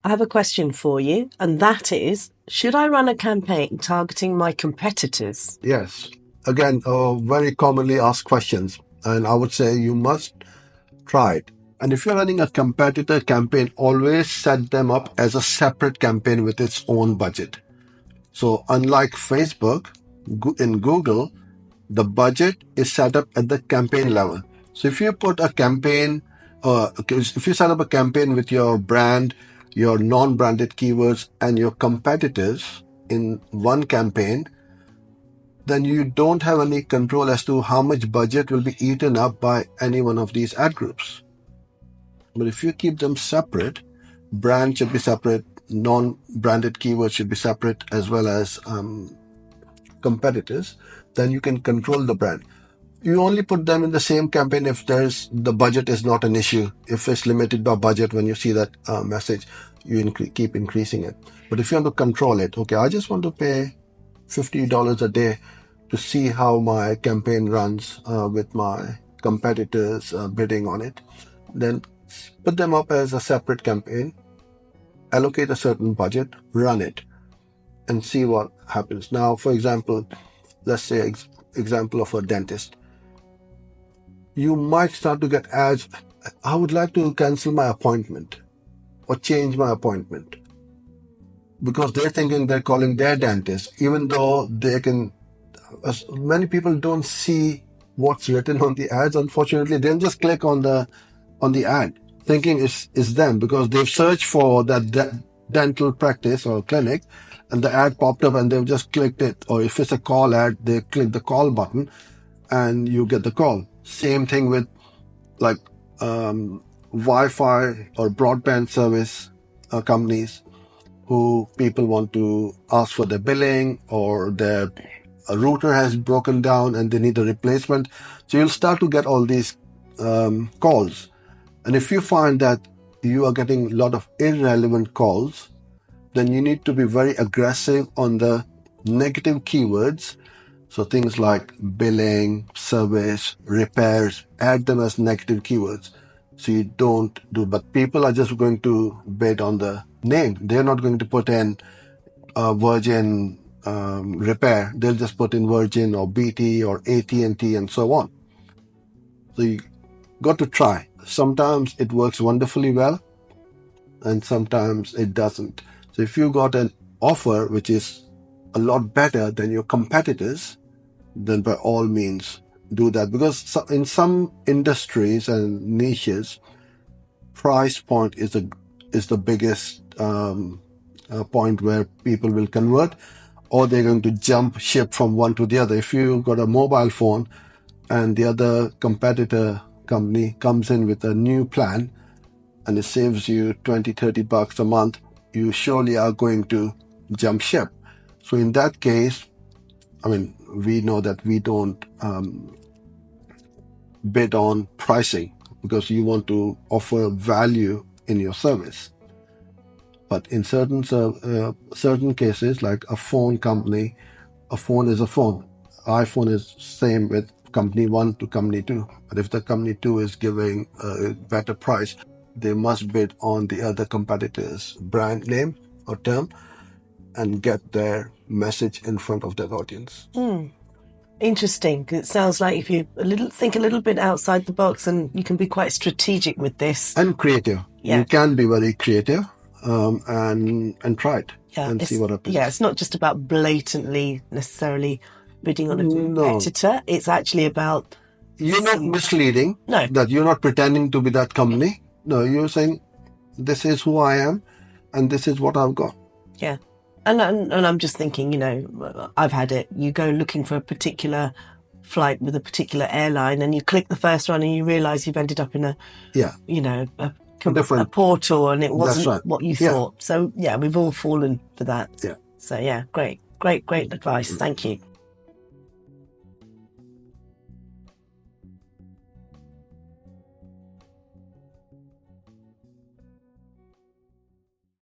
I have a question for you, and that is, should I run a campaign targeting my competitors? Yes. Again, very commonly asked questions. And I would say you must try it. And if you're running a competitor campaign, always set them up as a separate campaign with its own budget. So unlike Facebook, in Google, the budget is set up at the campaign level. So if you put a campaign, if you set up a campaign with your brand, your non-branded keywords, and your competitors in one campaign, then you don't have any control as to how much budget will be eaten up by any one of these ad groups. But if you keep them separate, brand should be separate, non-branded keywords should be separate, as well as competitors, then you can control the brand. You only put them in the same campaign if the budget is not an issue. If it's limited by budget, when you see that message, you keep increasing it. But if you want to control it, okay, I just want to pay $50 a day to see how my campaign runs with my competitors bidding on it, then put them up as a separate campaign, allocate a certain budget, run it, and see what happens. Now, for example, let's say example of a dentist. You might start to get ads, I would like to cancel my appointment or change my appointment, because they're thinking they're calling their dentist, even though they can. Many people don't see what's written on the ads. Unfortunately, they'll just click on the ad, thinking it's them, because they've searched for that dental practice or clinic, and the ad popped up, and they've just clicked it. Or if it's a call ad, they click the call button, and you get the call. Same thing with like Wi-Fi or broadband service companies, who people want to ask for their billing, or their router has broken down and they need a replacement. So you'll start to get all these calls. And if you find that you are getting a lot of irrelevant calls, then you need to be very aggressive on the negative keywords. So things like billing, service, repairs, add them as negative keywords. So you don't do, but people are just going to bid on the name. They're not going to put in Virgin repair. They'll just put in Virgin or BT or AT&T and so on. So you got to try. Sometimes it works wonderfully well, and sometimes it doesn't. So if you got an offer which is a lot better than your competitors, then by all means do that. Because in some industries and niches, price point is the biggest point where people will convert, or they're going to jump ship from one to the other. If you got a mobile phone and the other competitor company comes in with a new plan and it saves you $20-30 a month, you surely are going to jump ship. So in that case, I mean, we know that we don't bid on pricing, because you want to offer value in your service. But in certain cases, like a phone company, a phone is a phone. iPhone is same with company 1 to company 2. But if the company 2 is giving a better price, they must bid on the other competitor's brand name or term and get their message in front of that audience. Interesting, because it sounds like if you think a little bit outside the box, and you can be quite strategic with this. And creative. Yeah. You can be very creative and try it and see what happens. Yeah, it's not just about blatantly necessarily bidding on a competitor. It's actually about... You're not misleading. No. That you're not pretending to be that company. No, you're saying, this is who I am and this is what I've got. Yeah. And I'm just thinking, you know, I've had it. You go looking for a particular flight with a particular airline, and you click the first one and you realise you've ended up in a portal, and it wasn't what you thought. So, yeah, we've all fallen for that. Yeah. So, yeah, great advice. Thank you.